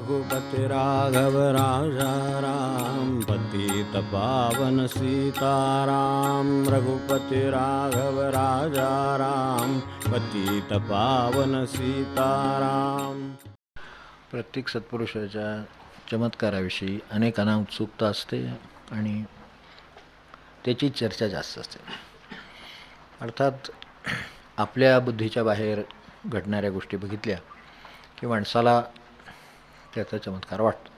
रघुपति राघव राजा राम, पतित पावन सीताराम। रघुपति राघव राजा राम, पतित पावन सीताराम। प्रत्येक सत्पुरुषाच्या चमत्काराविषयी अनेकांना उत्सुकता असते आणि त्याची चर्चा जास्त असते। अर्थात आपल्या बुद्धीच्या बाहेर घडणाऱ्या गोष्टी बघितल्या की माणसाला त्याचा चमत्कार वाटतो।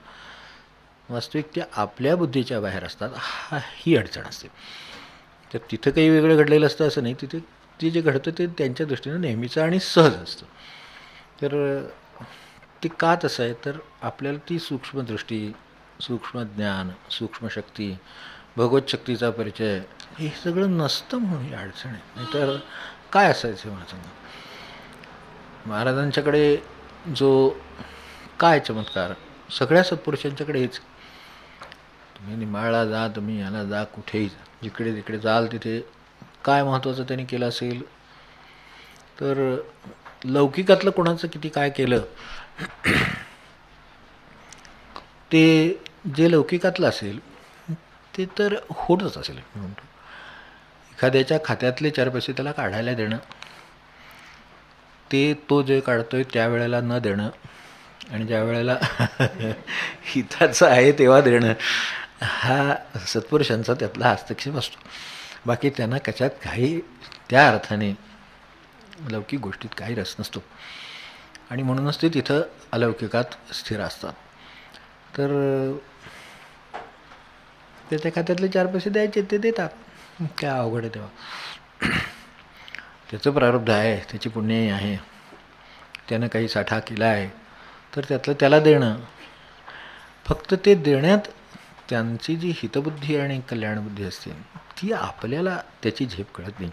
वास्तविक त्या आपल्या बुद्धीच्या बाहेर असतात, ही अडचण असते। तर तिथं काही वेगळं घडलेलं असतं असं नाही, तिथे ते जे घडतं ते त्यांच्या दृष्टीनं नेहमीचं आणि सहज असतं। तर ते का तसं आहे, तर आपल्याला ती सूक्ष्मदृष्टी, सूक्ष्मज्ञान, सूक्ष्मशक्ती, भगवत शक्तीचा परिचय हे सगळं नसतं म्हणून ही अडचण आहे। नाही तर काय असायचं मला सांगा, महाराजांच्याकडे जो काय चमत्कार, सगळ्या सत्पुरुषांच्याकडे हेच। तुम्ही निमाळला जा, तुम्ही याला जा, कुठेही जा, जिकडे तिकडे जाल तिथे काय महत्त्वाचं त्यांनी केलं असेल तर लौकिकातलं कोणाचं किती काय केलं ते जे लौकिकातलं असेल ते तर होतच असेल। म्हणतो एखाद्याच्या खात्यातले 4 पैसे त्याला काढायला देणं, ते तो जे काढतोय त्यावेळेला न देणं आणि ज्या वेळेला हिताचं आहे तेव्हा देणं, हा सत्पुरुषांचा त्यातला हस्तक्षेप असतो। बाकी त्यांना कशात काही त्या अर्थाने लौकिक गोष्टीत काही रस नसतो आणि म्हणूनच ते तिथं अलौकिकात स्थिर असतात। तर त्याच्या खात्यातले 4 पैसे द्यायचे, ते देतात, काय अवघड आहे तेव्हा। त्याचं प्रारब्ध आहे, त्याची पुण्यही आहे, त्यानं काही साठा केला आहे, तर त्यातलं त्याला देणं। फक्त ते देण्यात त्यांची जी हितबुद्धी आणि कल्याणबुद्धी असते ती आपल्याला त्याची झेप कळत नाही,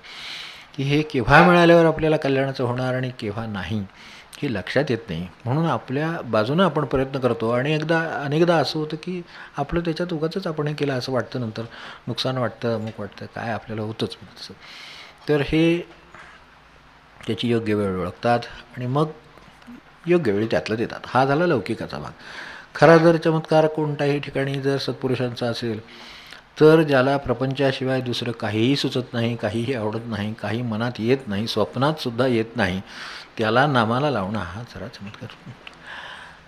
की हे केव्हा मिळाल्यावर आपल्याला कल्याणाचं होणार आणि केव्हा नाही हे लक्षात येत नाही। म्हणून आपल्या बाजूनं आपण प्रयत्न करतो आणि अनेकदा असं होतं की आपलं त्याच्यात उगाचच आपण हे केलं असं वाटतं, नंतर नुकसान वाटतं, अमुक वाटतं, काय आपल्याला होतंच तसं। तर हे त्याची योग्य वेळ ओळखतात आणि मग योग्य वेळी त्यातलं देतात। हा झाला लौकिकाचा भाग। खरा जर चमत्कार कोणत्याही ठिकाणी जर सत्पुरुषांचा असेल तर ज्याला प्रपंचाशिवाय दुसरं काहीही सुचत नाही, काहीही आवडत नाही, काही मनात येत नाही, स्वप्नातसुद्धा येत नाही, त्याला नामाला लावणं हा जरा चमत्कार।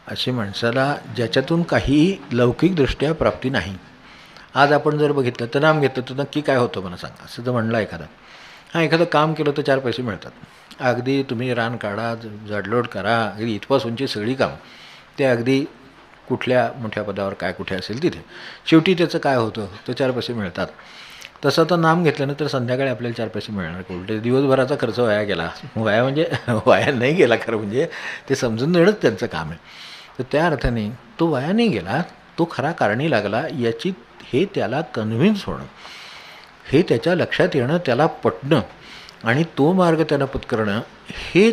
अशी माणसाला ज्याच्यातून काही लौकिकदृष्ट्या प्राप्ती नाही। आज आपण जर बघितलं तर नाम घेतलं तर नक्की काय होतं मला सांगा, असं जर म्हणलं एखादं काम केलं तर 4 पैसे मिळतात। अगदी तुम्ही रान काढा, जाडलोट करा, अगदी इथपासूनची सगळी कामं, ते अगदी कुठल्या मोठ्या पदावर काय कुठे असेल तिथे शेवटी त्याचं काय होतं, तर 4 पैसे मिळतात। तसं तर नाम घेतल्यानं तर संध्याकाळी आपल्याला 4 पैसे मिळणार उलटे दिवसभराचा खर्च वाया गेला, वाया म्हणजे वाया नाही गेला, खरं म्हणजे ते समजून देणंच त्यांचं काम आहे। तर त्या अर्थाने तो वाया नाही गेला, तो खरा कारणी लागला याची हे त्याला कन्व्हिन्स होणं, हे त्याच्या लक्षात येणं, त्याला पटणं आणि तो मार्ग त्यानं पत्करणं, हे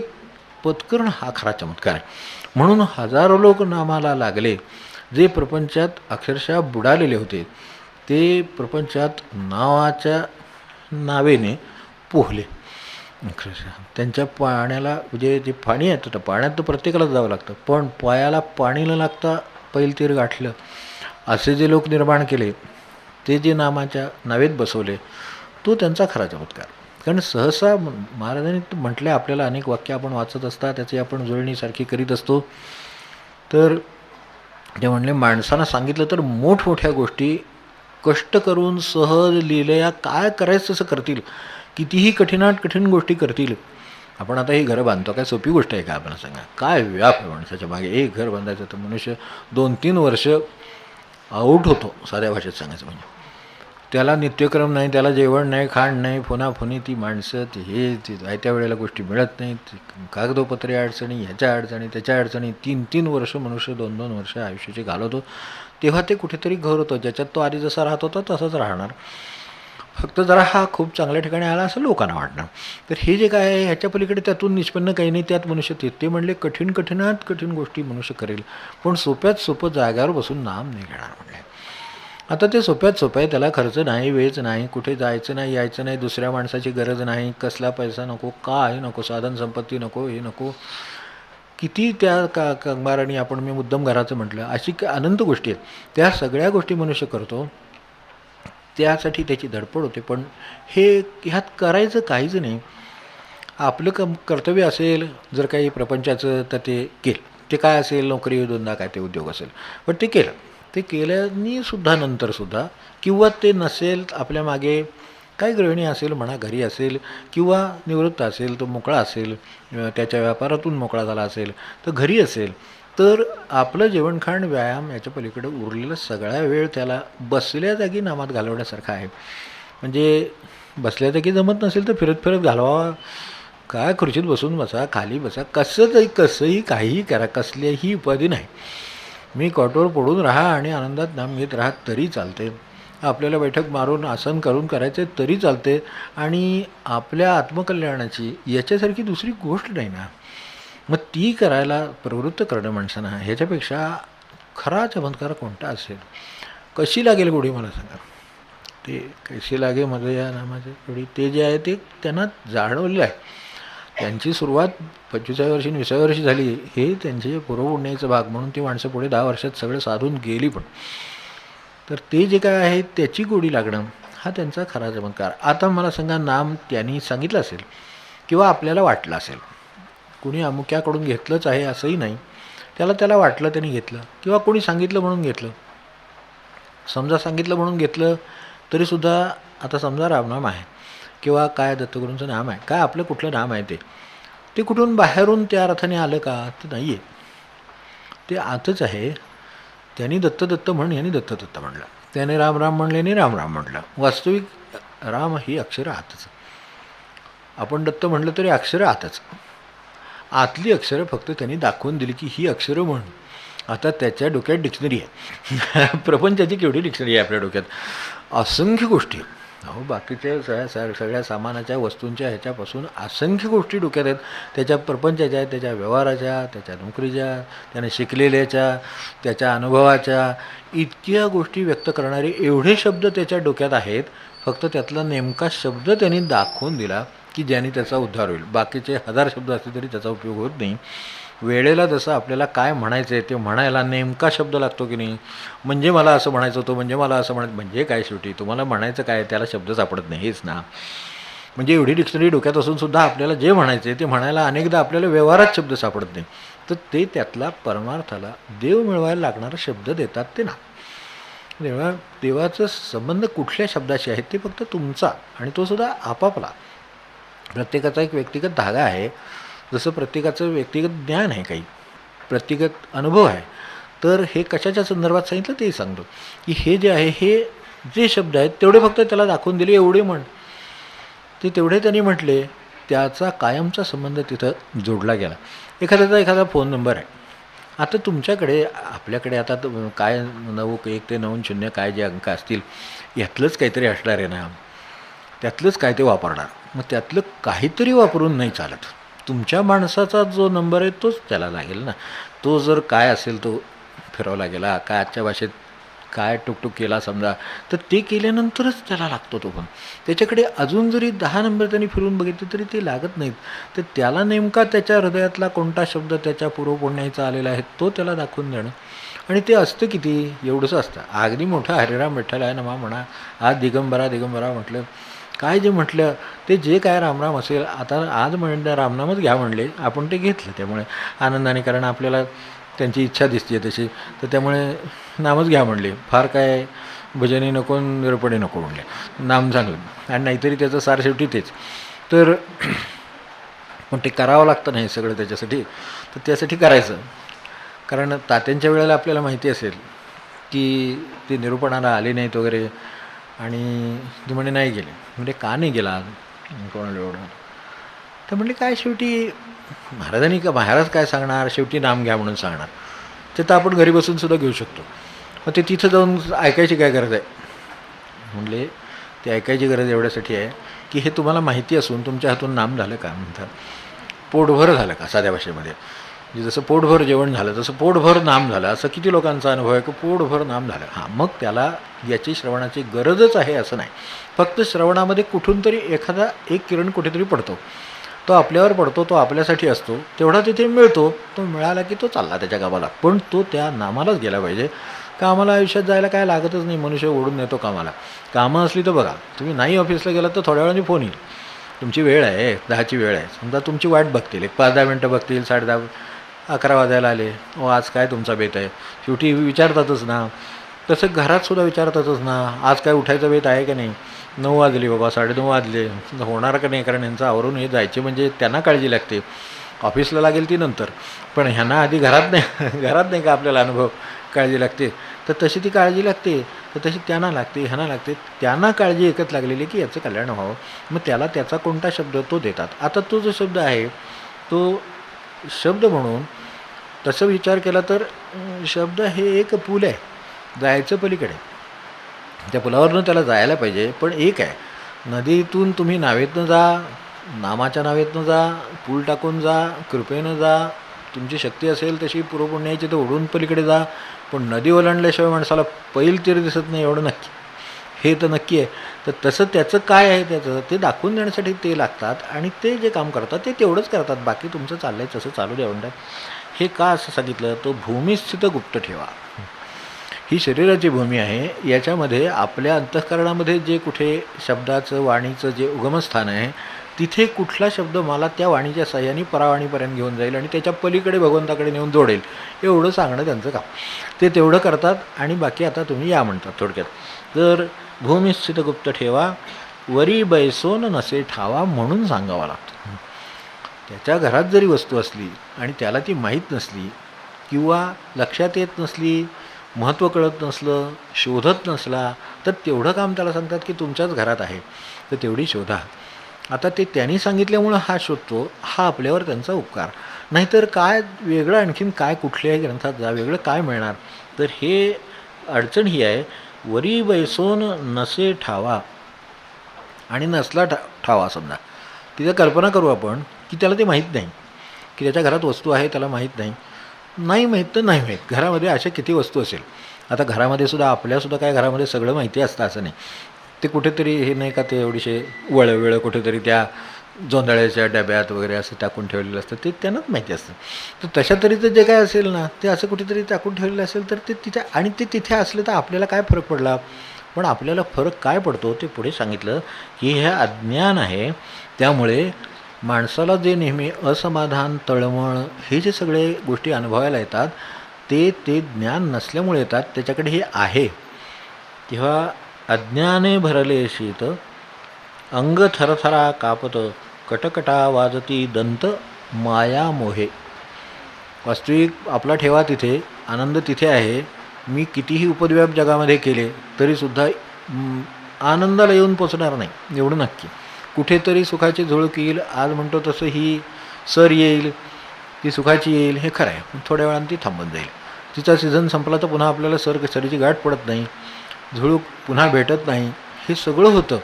पत्करणं हा खरा चमत्कार आहे। म्हणून हजारो लोक नामाला लागले, जे प्रपंचात अक्षरशः बुडालेले होते ते प्रपंचात नावाच्या नावेने पोहले। अक्षरशः त्यांच्या पाण्याला म्हणजे जे पाणी आहे तर पाण्यात तर प्रत्येकाला जावं लागतं, पण पायाला पाणी न लागता पैलतीर गाठलं असे जे लोक निर्माण केले, ते जे नामाच्या नावेत बसवले, तो त्यांचा खरा चमत्कार। कारण सहसा महाराजांनी म्हटले, आपल्याला अनेक वाक्य आपण वाचत असतात, त्याची आपण जुळणीसारखी करीत असतो। तर ते म्हणले, माणसांना सांगितलं तर मोठमोठ्या गोष्टी कष्ट करून सहज लिहिल्या काय करायचं तसं करतील, कितीही कठीणात कठीण गोष्टी करतील। आपण आता ही घरं बांधतो, काय सोपी गोष्ट आहे का आपण सांगा, काय व्याप आहे माणसाच्या मागे। एक घर बांधायचं तर मनुष्य 2-3 वर्ष आऊट होतो, साध्या भाषेत सांगायचं म्हणजे। त्याला नित्यक्रम नाही, त्याला जेवण नाही, खाण नाही, फोनाफोनी ती माणसं, ती त्या वेळेला गोष्टी मिळत नाहीत, कागदोपत्री अडचणी, ह्याच्या अडचणी, त्याच्या अडचणी, 3-3 वर्ष मनुष्य 2-2 वर्ष आयुष्याची घालवतो, तेव्हा ते कुठेतरी घर होतं ज्याच्यात तो आधी जसा राहत होता तसंच राहणार, फक्त जरा हा खूप चांगल्या ठिकाणी आला असं लोकांना वाटणार। तर हे जे काय आहे ह्याच्या पलीकडे त्यातून निष्पन्न काही नाही, त्यात मनुष्य ते म्हणले कठीणात कठीण गोष्टी मनुष्य करेल, पण सोप्यात सोपं जाग्यावर बसून नाम नाही घेणार म्हणले। आता ते सोप्यात सोपं आहे, त्याला खर्च नाही, वेळच नाही, कुठे जायचं नाही, यायचं नाही, दुसऱ्या माणसाची गरज नाही, कसला पैसा नको, काय नको, साधन संपत्ती नको, हे नको, किती त्या कंबाराने आपण मी मुद्दाम घराचं म्हटलं, अशी अनंत गोष्टी आहेत. त्या सगळ्या गोष्टी मनुष्य करतो, त्यासाठी त्याची धडपड होते. पण हे ह्यात करायचं काहीच नाही. आपलं कर्तव्य असेल जर काही प्रपंचाचं तर ते केलं. ते काय असेल, नोकरी धंदा काय ते उद्योग असेल, पण ते केलं. ते केल्याने सुद्धा नंतरसुद्धा, किंवा ते नसेल आपल्या मागे काही गृहिणी असेल म्हणा, घरी असेल किंवा निवृत्त असेल, तो मोकळा असेल, त्याच्या व्यापारातून मोकळा झाला असेल, तर घरी असेल, तर आपलं जेवणखाण व्यायाम याच्या पलीकडे उरलेला सगळा वेळ त्याला बसल्या जागी नामात घालवण्यासारखा आहे. म्हणजे बसल्या जागी जमत नसेल तर फिरत फिरत घालवा. काय खुर्चीत बसून बसा, खाली बसा, कसंही काहीही करा, कसल्याही उपाधी नाही. मी कॉटवर पडून राहा आणि आनंदात नाम घेत राहा तरी चालते. आपल्याला बैठक मारून आसन करून करायचे तरी चालते. आणि आपल्या आत्मकल्याणाची याच्यासारखी दुसरी गोष्ट नाही ना. मग ती करायला प्रवृत्त करणं माणसांना, ह्याच्यापेक्षा खरा चमत्कार कोणता असेल? कशी लागेल गोडी मला सांगा. ते कशी लागे माझं या नामाची गोडी, ते जे आहे ते त्यांना जाणवलेलं आहे. त्यांची सुरुवात 25व्या वर्षी 20व्या वर्षी झाली, हे त्यांचे पुरवण्याचा भाग म्हणून ती माणसं पुढे 10 वर्षात सगळं साधून गेली. पण तर ते जे काय आहे त्याची गोडी लागणं हा त्यांचा खरा चमत्कार. आता मला सांगा, नाम त्यांनी सांगितलं असेल किंवा आपल्याला वाटलं असेल, कुणी अमुक्याकडून घेतलंच आहे असंही नाही, त्याला वाटलं त्यांनी घेतलं, किंवा कोणी सांगितलं म्हणून घेतलं. समजा सांगितलं म्हणून घेतलं तरीसुद्धा, आता समजा रामनाम आहे किंवा काय दत्तगुरूंचं नाम आहे, काय आपलं कुठलं नाम आहे ते कुठून बाहेरून त्या अर्थाने आलं का? तर नाही आहे, ते आतच आहे. त्यांनी दत्त म्हण, यांनी दत्त म्हणलं, त्याने राम म्हणल्याने राम म्हणलं. वास्तविक राम ही अक्षरं आतच. आपण दत्त म्हणलं तरी अक्षरं आतच. आतली अक्षरं फक्त त्यांनी दाखवून दिली की ही अक्षरं म्हण. आता त्याच्या डोक्यात डिक्शनरी आहे. प्रपंचाची केवढी डिक्शनरी आहे आपल्या डोक्यात, असंख्य गोष्टी. अहो बाकीच्या सगळ्या सामानाच्या वस्तूंच्या ह्याच्यापासून असंख्य गोष्टी डोक्यात आहेत. त्याच्या प्रपंचाच्या, त्याच्या व्यवहाराच्या, त्याच्या नोकरीच्या, त्याने शिकलेल्याच्या, त्याच्या अनुभवाच्या, इतक्या गोष्टी व्यक्त करणारे एवढे शब्द त्याच्या डोक्यात आहेत. फक्त त्यातला नेमका शब्द त्यांनी दाखवून दिला की ज्याने त्याचा उद्धार होईल. बाकीचे 1000 शब्द असले तरी त्याचा उपयोग होत नाही. वेळेला जसं आपल्याला काय म्हणायचं आहे ते म्हणायला नेमका शब्द लागतो की नाही. म्हणजे मला असं म्हणायचं होतं, म्हणजे मला असं म्हणजे काय, शेवटी तुम्हाला म्हणायचं काय त्याला शब्द सापडत नाही, हेच ना. म्हणजे एवढी डिक्शनरी डोक्यात असूनसुद्धा आपल्याला जे म्हणायचं आहे ते म्हणायला अनेकदा आपल्याला व्यवहारात शब्द सापडत नाही. तर ते त्यातला परमार्थाला देव मिळवायला लागणारा शब्द देतात ते ना. देवाचं संबंध कुठल्या शब्दाशी आहे ते फक्त तुमचा, आणि तो सुद्धा आपापला. प्रत्येकाचा एक व्यक्तिगत धागा आहे. जसं प्रत्येकाचं व्यक्तिगत ज्ञान आहे, काही व्यक्तिगत अनुभव आहे. तर हे कशाच्या संदर्भात सांगितलं ते सांगतो की हे जे आहे, हे जे शब्द आहेत तेवढे फक्त त्याला दाखवून दिले, एवढे म्हण. ते तेवढे त्यांनी म्हटले, त्याचा कायमचा संबंध तिथं जोडला गेला. एखादा फोन नंबर आहे. आता तुमच्याकडे, आपल्याकडे आता काय 1 ते 90 काय जे अंक असतील, यातलंच काहीतरी असणार आहे ना, त्यातलंच काय ते वापरणार. मग त्यातलं काहीतरी वापरून नाही चालत. तुमच्या माणसाचा जो नंबर आहे तोच त्याला लागेल ना. तो जर काय असेल तो फिरवला गेला, काय आजच्या भाषेत काय टुकटुक केला समजा, तर ते केल्यानंतरच त्याला लागतो तो. पण त्याच्याकडे अजून जरी 10 नंबर त्यांनी फिरून बघितले तरी ते लागत नाहीत. तर त्याला नेमका त्याच्या हृदयातला कोणता शब्द त्याच्या पूर्वपुण्याचा आलेला आहे तो त्याला दाखवून देणं. आणि ते असतं किती, एवढंच असतं. अगदी मोठा हरिराम विठ्ठल आहे नमा म्हणा, आज दिगंबरा म्हटलं, काय जे म्हटलं ते जे काय रामराम असेल, आता आज म्हणणं रामनामच घ्या म्हणले, आपण ते घेतलं त्यामुळे आनंदाने, कारण आपल्याला त्यांची इच्छा दिसते तशी. तर त्यामुळे नामच घ्या म्हणले. फार काय भजनी नको, निरपणे नको म्हणले, नाम चांगलं. आणि नाहीतरी त्याचं सार शेवटी तेच. तर पण ते करावं लागतं नाही सगळं त्याच्यासाठी. तर त्यासाठी करायचं. कारण तात्यांच्या वेळेला आपल्याला माहिती असेल की ते निरूपणाला आले नाहीत वगैरे, आणि ते म्हणे नाही गेले. म्हणजे का नाही गेला कोणाला एवढं? तर म्हणले काय, शेवटी महाराजांनी महाराज काय सांगणार, शेवटी नाम घ्या म्हणून सांगणार. ते तर आपण घरी बसूनसुद्धा घेऊ शकतो. मग ते तिथं जाऊन ऐकायची काय गरज आहे? म्हणले ते ऐकायची गरज एवढ्यासाठी आहे की हे तुम्हाला माहिती असून तुमच्या हातून नाम झालं का, म्हणतात पोटभर झालं का. साध्या भाषेमध्ये जसं पोटभर जेवण झालं तसं पोटभर नाम झालं. असं किती लोकांचा अनुभव आहे की पोटभर नाम झालं. हां, मग त्याला याची श्रवणाची गरजच आहे असं नाही. फक्त श्रवणामध्ये कुठून तरी एक किरण कुठेतरी पडतो. तो आपल्यावर पडतो, तो आपल्यासाठी असतो, तेवढा तिथे मिळतो. तो मिळाला की तो चालला त्याच्या गावाला, पण तो त्या नामालाच गेला पाहिजे. कामाला आयुष्यात जायला काय लागतच नाही, मनुष्य ओढून नेतो कामाला. कामं असली तर बघा, तुम्ही नाही ऑफिसला गेलात तर थोड्या वेळाने फोन येईल, तुमची वेळ आहे, 10ची वेळ आहे, समजा तुमची वाट बघतील, एक 5-10 मिनटं बघतील, 10:30 11 वाजायला आले, आज काय तुमचा बेत आहे, शेवटी विचारतातच ना. तसं घरातसुद्धा विचारतातच ना, आज काय उठायचा बेत आहे का नाही, 9 वाजले बाबा, 9:30 वाजले, होणार का नाही, कारण यांचं आवरून हे जायचे म्हणजे त्यांना काळजी लागते. ऑफिसला लागेल ती नंतर, पण ह्यांना आधी घरात नाही घरात नाही का आपल्याला अनुभव काळजी लागते, तर तशी ती काळजी लागते, तर तशी त्यांना लागते, ह्यांना लागते. त्यांना काळजी एकच लागलेली की याचं कल्याण व्हावं. मग त्याला त्याचा कोणता शब्द तो देतात. आता तो जो शब्द आहे तो शब्द म्हणून तसं विचार केला तर शब्द हे एक पूल आहे, जायचं पलीकडे, त्या पुलावरनं त्याला जायला पाहिजे. पण एक आहे, नदीतून तुम्ही नावेतनं जा, नामाच्या नावेतनं जा, पूल टाकून जा, कृपेनं जा, तुमची शक्ती असेल तशी पुण्याची तर ओढून पलीकडे जा, पण नदी ओलांडल्याशिवाय माणसाला पैल तीर दिसत नाही, एवढं नक्की, हे तर नक्की आहे. तर तसं त्याचं काय आहे, त्याचं ते दाखवून देण्यासाठी ते लागतात, आणि ते जे काम करतात ते तेवढंच करतात, बाकी तुमचं चाललं आहे तसं चालू द्या म्हणतात. हे का असं सांगितलं, तो भूमिस्थित गुप्त ठेवा. ही शरीराची भूमी आहे, याच्यामध्ये आपल्या अंतःकरणामध्ये जे कुठे शब्दाचं वाणीचं जे उगमस्थान आहे, तिथे कुठला शब्द मला त्या वाणीच्या साह्याने परावाणीपर्यंत घेऊन जाईल आणि त्याच्या पलीकडे भगवंताकडे नेऊन जोडेल, एवढं सांगणं त्यांचं काम. ते तेवढं करतात, आणि बाकी आता तुम्ही या म्हणतात थोडक्यात. तर भूमिस्थित गुप्त ठेवा, वरी बैसोन नसे ठावा म्हणून सांगावं लागतं. त्याच्या घरात जरी वस्तू असली आणि त्याला ती माहीत नसली किंवा लक्षात येत नसली, महत्त्व कळत नसलं, शोधत नसला, तर तेवढं काम त्याला सांगतात की तुमच्याच घरात आहे, तर तेवढी शोधा. आता ते त्यांनी सांगितल्यामुळं हा शोधतो, हा आपल्यावर त्यांचा उपकार. नाहीतर काय वेगळं आणखीन काय, कुठल्याही ग्रंथात जा, वेगळं काय मिळणार. तर हे अडचण ही आहे, वरी बैसोन नसे ठावा, आणि नसला ठावा समजा, तिथं कल्पना करू आपण की त्याला ते माहीत नाही, की त्याच्या घरात वस्तू आहे त्याला माहीत नाही. नाही माहीत तर नाही माहीत, घरामध्ये अशा किती वस्तू असेल. आता घरामध्ये सुद्धा आपल्यासुद्धा काय घरामध्ये सगळं माहिती असतं असं नाही, ते कुठेतरी हे नाही का, ते एवढीशे वळं कुठेतरी त्या जोंधळ्याच्या डब्यात वगैरे असं टाकून ठेवलेलं असतं, ते त्यांनाच माहिती असतं. तर तशा तरीचं जे काय असेल ना, ते असं कुठेतरी टाकून ठेवलेलं असेल, तर ते तिथे, आणि ते तिथे असले तर आपल्याला काय फरक पडला. पण आपल्याला फरक काय पडतो ते पुढे सांगितलं की हे अज्ञान आहे. त्यामुळे माणसाला जे नेहमी असमाधान, तळमळ, हे जे सगळे गोष्टी अनुभवायला येतात, ते ज्ञान नसल्यामुळे येतात. त्याच्याकडे हे आहे तेव्हा अज्ञाने भरले शीत, अंग थरथरा कापत, कटकटा वाजती दंत, माया मोहे. वास्तविक आपला ठेवा तिथे, आनंद तिथे आहे. मी कितीही उपद्व्याप जगामध्ये केले तरीसुद्धा आनंदाला येऊन पोचणार नाही, एवढं नक्की. कुठेतरी सुखाची झुळूक येईल, आज म्हणतो तसं ही सर येईल, ती सुखाची येईल, हे खरं आहे, पण थोड्या वेळानं ती थांबून जाईल. तिचा सीझन संपला तर पुन्हा आपल्याला सरीची गाठ पडत नाही, झुळूक पुन्हा भेटत नाही, हे सगळं होतं.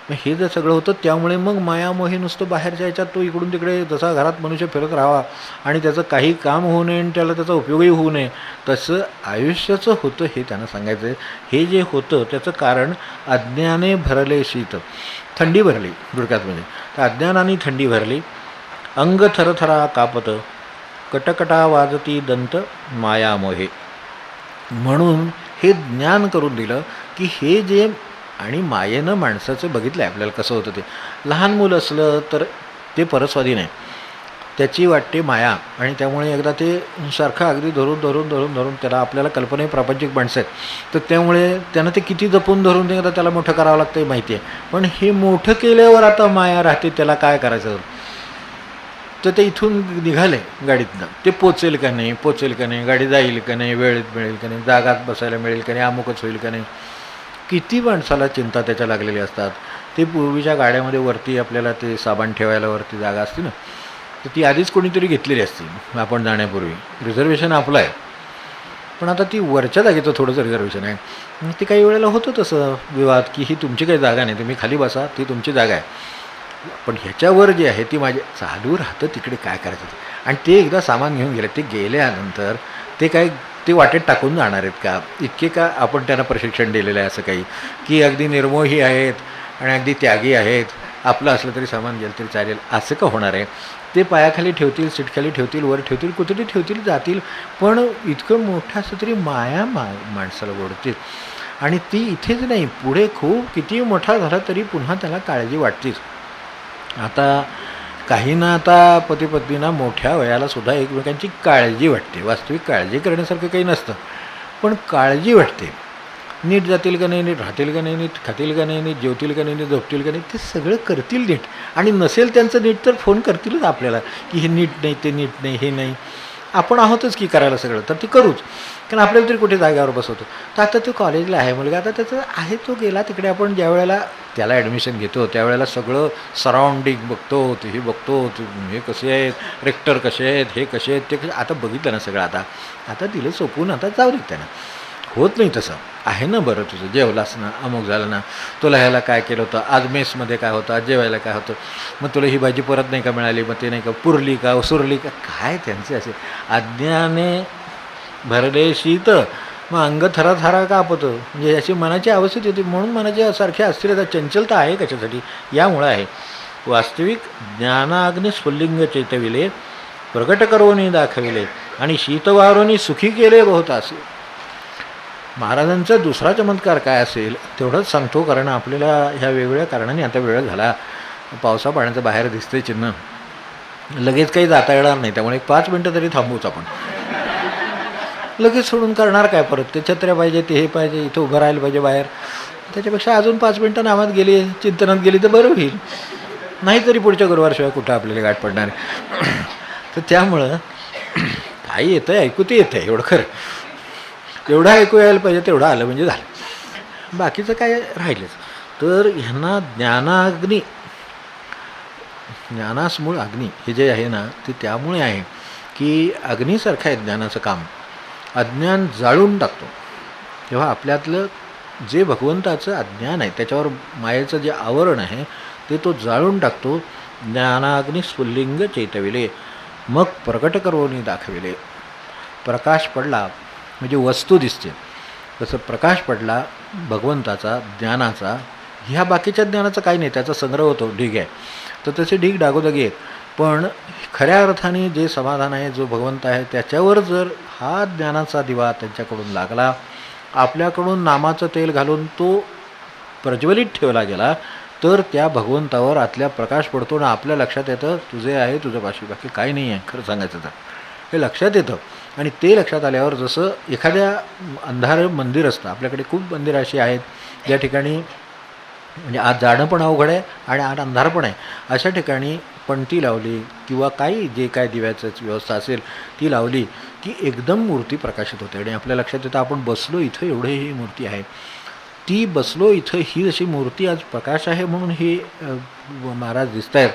मग हे जर सगळं होतं, त्यामुळे मग मायामोही नुसतं बाहेरच्या ह्याच्यात तो इकडून तिकडे जसा घरात मनुष्य फिरत राहावा आणि त्याचं काही काम होऊ नये आणि त्याला त्याचा उपयोगही होऊ नये, तसं आयुष्याचं होतं हे त्यांना सांगायचं आहे. हे जे होतं त्याचं कारण अज्ञाने भरले शीत, थंडी भरली थोडक्यात म्हणजे, तर अज्ञानाने थंडी भरली. अंग थरथरा कापत, कटकटा वाजती दंत, मायामोहे. म्हणून हे ज्ञान करून दिलं की हे जे, आणि मायेनं माणसाचं बघितलं आहे आपल्याला कसं होतं. ते लहान मूल असलं तर ते परस्वाधीन आहे, त्याची वाटते माया, आणि त्यामुळे एकदा ते सारखं अगदी धरून त्याला, आपल्याला कल्पना प्रापंचिक माणसं आहेत, तर त्यामुळे त्यांना ते किती जपून धरून एकदा त्याला मोठं करावं लागतं हे माहिती आहे. पण हे मोठं केल्यावर आता माया राहते, त्याला काय करायचं. तर ते इथून निघाले गाडीतनं, ते पोचेल का नाही, गाडी जाईल का नाही, वेळेत मिळेल का नाही, जागात बसायला मिळेल का नाही, अमुकच होईल का नाही, किती माणसाला चिंता त्याच्या लागलेली असतात. ते पूर्वीच्या गाड्यामध्ये वरती आपल्याला ते साबण ठेवायला वरती जागा असते ना, तर ती आधीच कोणीतरी घेतलेली असते आपण जाण्यापूर्वी, रिझर्वेशन आपलं आहे, पण आता ती वरच्या जागेचं थोडंसं रिझर्वेशन आहे. ते काही वेळेला होतं तसं विवाद की ही तुमची काही जागा नाही, तुम्ही खाली बसा, ती तुमची जागा आहे, पण ह्याच्यावर जे आहे ती माझी, चालू राहतं तिकडे काय करायचं. आणि ते एकदा सामान घेऊन गेले, ते गेल्यानंतर ते काय ते वाटेत टाकून जाणार आहेत का, इतके का आपण त्यांना प्रशिक्षण दिलेलं आहे असं काही, की अगदी निर्मोही आहेत आणि अगदी त्यागी आहेत आपलं असलं तरी सामान गेलं तरी चालेल असं का होणार आहे. ते पायाखाली ठेवतील, सीटखाली ठेवतील, वर ठेवतील, कुठेतरी ठेवतील, जातील, पण इतकं मोठं असं तरी माया माणसाला ओढते. आणि ती इथेच नाही, पुढे खूप किती मोठा झाला तरी पुन्हा त्याला काळजी वाटतेच. आता काहींना आता पतीपत्नींना मोठ्या वयाला सुद्धा एकमेकांची काळजी वाटते. वास्तविक काळजी करण्यासारखं काही नसतं, पण काळजी वाटते. नीट जातील का नाही, नीट राहतील का नाही, नीट खातील का नाही, नीट जेवतील का नाही, नीट झोपतील का नाही, ते सगळं करतील नीट. आणि नसेल त्यांचं नीट तर फोन करतीलच आपल्याला की हे नीट नाही, ते नीट नाही, हे नाही. आपण आहोतच की करायला सगळं, तर ते करूच, कारण आपल्याला तरी कुठे जाग्यावर बसवतो. तर आता तो कॉलेजला आहे मुलगा, आता त्याचं आहे, तो गेला तिकडे. आपण ज्या वेळेला त्याला ॲडमिशन घेतो त्यावेळेला सगळं सराउंडिंग बघतो, ते हे बघतो, हे कसे आहेत, रेक्टर कसे आहेत, हे कसे आहेत, ते कसे. आता बघितलं ना सगळं. आता दिलं सोपून, आता जाऊ देत त्यांना. होत नाही तसं. आहे ना बरं तुझं, जेवलास ना, अमुक झालं ना, तुला ह्याला काय केलं होतं, आज मेसमध्ये काय होतं, आज जेवायला काय होतं, मग तुला ही भाजी परत नाही का मिळाली, मग ते नाही का पुरली का, सुरली का, काय त्यांचे असे अज्ञाने भरले शीत, मग अंग थराथरा कापतं. म्हणजे याची मनाची अवस्थित होती. म्हणून मनाची सारखी अस्थिरता, चंचलता आहे कशासाठी, यामुळं आहे. वास्तविक ज्ञानाग्नी स्फुल्लिंग चेतविले, प्रकट करोनी दाखविले, आणि शीतवारोनी सुखी केले बहुतास. महाराजांचा दुसरा चमत्कार काय असेल तेवढंच सांगतो, कारण आपल्याला ह्या वेगवेगळ्या कारणाने आता वेळ झाला. पावसा पाण्याचं बाहेर दिसतंय चिन्ह, लगेच काही जाता येणार नाही, त्यामुळे 5 मिनटं तरी थांबूच आपण. लगेच सोडून करणार काय परत, ते छत्र्या पाहिजे, ते हे पाहिजे, इथं उभं राहायला पाहिजे बाहेर. त्याच्यापेक्षा अजून 5 मिनटं नामात गेली, चिंतनात गेली तर बरं होईल. नाहीतरी पुढच्या गुरुवारशिवाय कुठं आपल्याला गाठ पडणार आहे. तर त्यामुळं काही येतं आहे, ऐकू ते येतं आहे, एवढं खरं. एवढं ऐकू यायला पाहिजे, तेवढं आलं म्हणजे झालं, बाकीचं काय राहिलंच. तर ह्यांना ज्ञानाग्नी, ज्ञानासमूळ अग्नी हे जे आहे ना, ते त्यामुळे आहे की अग्नीसारखं आहे ज्ञानाचं काम. अज्ञान जाळून टाकतो. तेव्हा आपल्यातलं जे भगवंताचं अज्ञान आहे, त्याच्यावर मायेचं जे आवरण आहे ते तो जाळून टाकतो. ज्ञानाग्नी स्फुल्लिंग चेतविले, मग प्रकट करोनी दाखविले. प्रकाश पडला म्हणजे वस्तू दिसते, तसं प्रकाश पडला भगवंताचा, ज्ञानाचा. ह्या बाकीच्या ज्ञानाचं काही नाही, त्याचा संग्रह होतो, ढीग आहे, तर तसे ढीग डागोजागी आहेत. पण खऱ्या अर्थाने जे समाधान आहे, जो भगवंत आहे, त्याच्यावर जर हा ज्ञानाचा दिवा त्यांच्याकडून लागला, आपल्याकडून नामाचं तेल घालून तो प्रज्वलित ठेवला गेला, तर त्या भगवंतावर आतल्या प्रकाश पडतो ना, आपल्या लक्षात येतं तुझे आहे, तुझं पाशी, बाकी काही नाही आहे. खरं सांगायचं तर हे लक्षात येतं. आणि ते लक्षात आल्यावर, जसं एखाद्या अंधार मंदिर असतं, आपल्याकडे खूप मंदिरं अशी आहेत ज्या ठिकाणी म्हणजे आत जाणं पण अवघड आहे आणि आत अंधार पण आहे, अशा ठिकाणी पणती लावली किंवा काही जे काय दिव्याचं व्यवस्था असेल ती लावली की एकदम मूर्ती प्रकाशित होते. आणि आपल्या लक्षात येतं आपण बसलो इथं, एवढे ही मूर्ती आहे, ती बसलो इथं, ही जशी मूर्ती आज प्रकाश आहे म्हणून हे महाराज दिसत आहेत.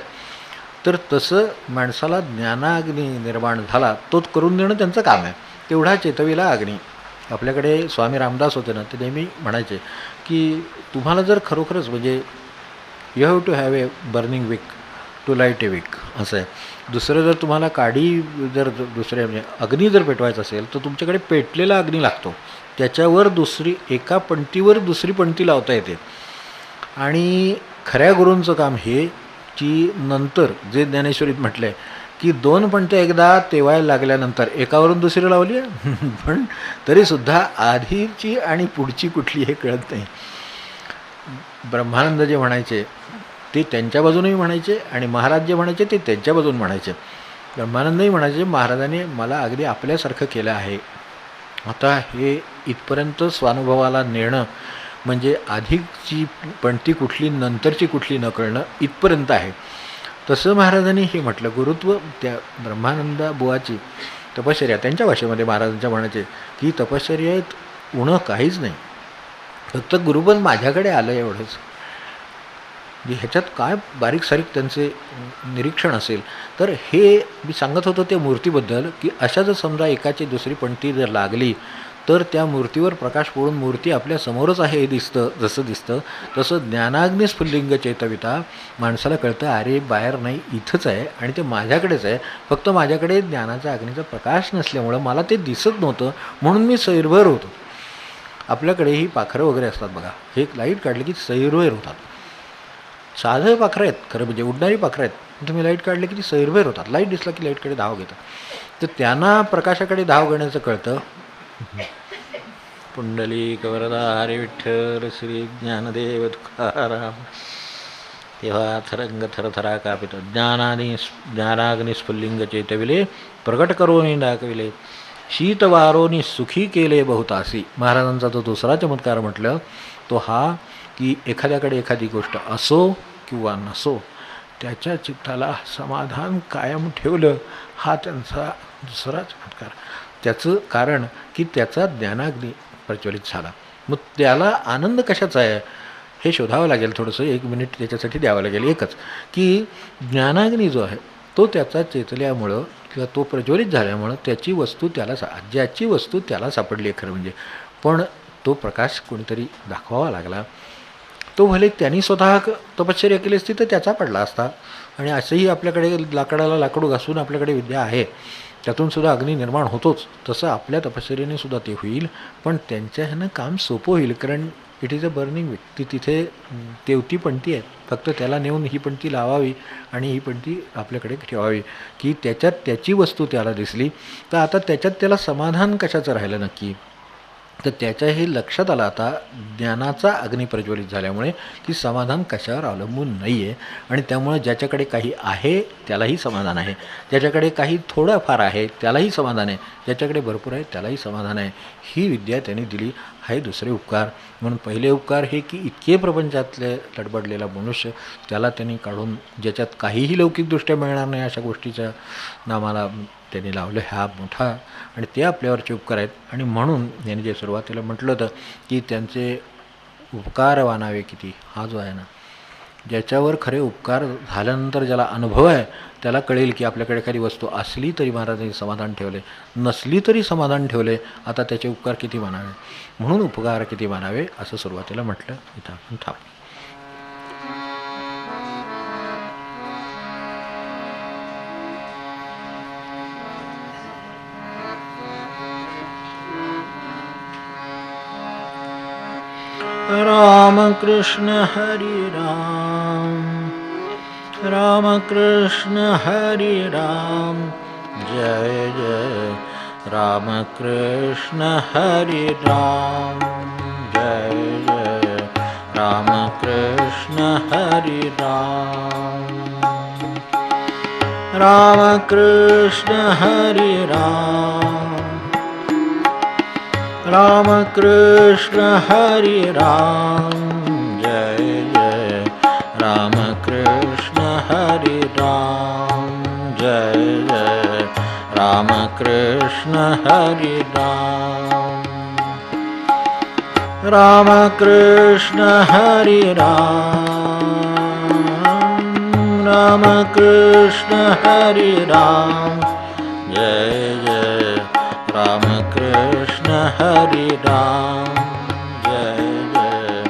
तर तसं माणसाला ज्ञानाग्नी निर्माण झाला, तोच करून देणं त्यांचं काम आहे. तेवढा चेतविला अग्नी. आपल्याकडे स्वामी रामदास होते ना, ते नेहमी म्हणायचे की तुम्हाला जर खरोखरच म्हणजे you have to have a burning wick to light a wick, असं आहे. दुसरं जर तुम्हाला काडी जर दुसरे म्हणजे अग्नी जर पेटवायचं असेल तर तुमच्याकडे पेटलेला अग्नी लागतो, त्याच्यावर दुसरी एका पणतीवर दुसरी पणती लावता येते. आणि खऱ्या गुरूंचं काम हे की नंतर जे ज्ञानेश्वरीत म्हटलं आहे की 2 पणत्या एकदा तेवायला लागल्यानंतर एकावरून दुसरी लावली आहे, पण तरीसुद्धा आधीची आणि पुढची कुठली हे कळत नाही. ब्रह्मानंद जे म्हणायचे ते त्यांच्या बाजूनही म्हणायचे आणि महाराज जे म्हणायचे ते त्यांच्या बाजून म्हणायचे. ब्रह्मानंदही म्हणायचे महाराजांनी मला अगदी आपल्यासारखं केलं आहे. आता हे इथपर्यंत स्वानुभवाला नेणं म्हणजे आधीची पणती कुठली नंतरची कुठली न कळणं इथपर्यंत आहे. तसं महाराजांनी हे म्हटलं. गुरुत्व त्या ब्रह्मानंद बुवाची तपश्चर्या, त्यांच्या भाषेमध्ये महाराजांच्या म्हणायचे की तपश्चर्येत उणं काहीच नाही, फक्त गुरुपद माझ्याकडे आलं एवढंच. म्हणजे ह्याच्यात काय बारीक सारीक त्यांचे निरीक्षण असेल. तर हे मी सांगत होतो त्या मूर्तीबद्दल की अशा जर समजा एकाची दुसरी पणती जर लागली तर त्या मूर्तीवर प्रकाश पडून मूर्ती आपल्या समोरच आहे हे दिसतं. जसं दिसतं तसं ज्ञानाग्नी स्फुल्लिंग चेतविता माणसाला कळतं अरे बाहेर नाही, इथंच आहे आणि ते माझ्याकडेच आहे, फक्त माझ्याकडे ज्ञानाचा अग्नीचा प्रकाश नसल्यामुळं मला ते दिसत नव्हतं, म्हणून मी सैरभर होतो. आपल्याकडे ही पाखरं वगैरे असतात बघा, हे लाईट काढली की सैरभर होतात. साधं पाखरं आहेत खरं म्हणजे, उडणारी पाखरं आहेत. तुम्ही लाईट काढले की ती सैरभैर होतात. लाईट दिसला की लाईटकडे धाव घेतात. तर त्यांना प्रकाशाकडे धाव घेण्याचं कळतं. पुंडलिक वरदा हरी विठ्ठल श्री ज्ञानदेव तुकाराम. तेव्हा थरंग थरथरा कापित ज्ञानाग्नी स्फुल्लिंग चेतविले, प्रकट करून दाखविले, शीत वारोनी सुखी केले बहुतासी. महाराजांचा तो दुसरा चमत्कार म्हटलं तो हा की एखाद्याकडे एखादी गोष्ट असो किंवा नसो, त्याच्या चित्ताला समाधान कायम ठेवलं, हा त्यांचा दुसरा चमत्कार. त्याचं कारण की त्याचा ज्ञानाग्नी प्रज्वलित झाला. मग त्याला आनंद कशाचा आहे हे शोधावं लागेल. थोडंसं 1 मिनिट त्याच्यासाठी द्यावं लागेल. एकच की ज्ञानाग्नी जो आहे तो त्याचा चेतल्यामुळं किंवा तो प्रज्वलित झाल्यामुळं त्याची वस्तू त्याला ज्याची वस्तू त्याला सापडली आहे खरं म्हणजे, पण तो प्रकाश कोणीतरी दाखवावा लागला. तो भले त्यांनी स्वतः तपश्चर्या केली असती तर त्याचा पडला असता. आणि असंही आपल्याकडे लाकडाला लाकडू घासून आपल्याकडे विद्या आहे, त्यातूनसुद्धा अग्नी निर्माण होतोच. तसं आपल्या तपश्चर्येने सुद्धा ते होईल, पण त्यांच्या ह्यानं काम सोपं होईल. कारण इट इज अ बर्निंग विट. ती तिथे तेवती पणती आहे, फक्त त्याला नेऊन ही पणती लावावी आणि ही पणती आपल्याकडे ठेवावी, की त्याच्यात त्याची वस्तू त्याला दिसली. तर आता त्याच्यात त्याला समाधान कशाचं राहिलं नक्की, तर त्याच्या हे लक्षात आलं आता ज्ञानाचा अग्नी प्रज्वलित झाल्यामुळे की समाधान कशावर अवलंबून नाही आहे. आणि त्यामुळे ज्याच्याकडे काही आहे त्यालाही समाधान आहे, ज्याच्याकडे काही थोडंफार आहे त्यालाही समाधान आहे, ज्याच्याकडे भरपूर आहे त्यालाही समाधान आहे. ही विद्या त्यांनी दिली. हे दुसरे उपकार. म्हणून पहिले उपकार हे की इतके प्रपंचातले लडबडलेला मनुष्य त्याला त्यांनी काढून, ज्याच्यात काहीही लौकिकदृष्ट्या मिळणार नाही अशा गोष्टीच्या नामाला त्यांनी लावलं, हा मोठा आणि ते आपल्यावरचे उपकार आहेत. आणि म्हणून यांनी जे सुरुवातीला म्हटलं होतं की त्यांचे उपकार वानावे किती, हा जो आहे ना, ज्याच्यावर खरे उपकार झाल्यानंतर ज्याला अनुभव आहे त्याला कळेल की आपल्याकडे एखादी वस्तू असली तरी महाराजांनी समाधान ठेवले, नसली तरी समाधान ठेवले, आता त्याचे उपकार किती मानावे, म्हणून उपकार किती मानावे असं सुरुवातीला म्हटलं. इथं आपण थांबू. राम कृष्ण हरी राम, राम कृष्ण हरी राम, जय जय राम कृष्ण हरी राम, जय जय राम कृष्ण हरी राम, राम कृष्ण हरी राम, राम कृष्ण हरी राम, जय जय राम कृष्ण हरी राम, जय जय राम कृष्ण हरी राम, राम कृष्ण हरी राम, राम कृष्ण हरी राम, जय जय राम कृष्ण हरी राम, जय जय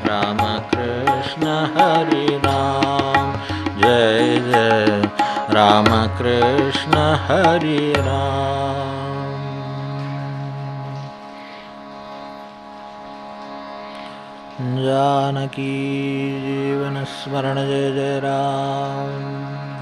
राम कृष्ण हरी राम, जय जय राम कृष्ण हरी राम. जानकी जीवन स्मरण जय जय राम.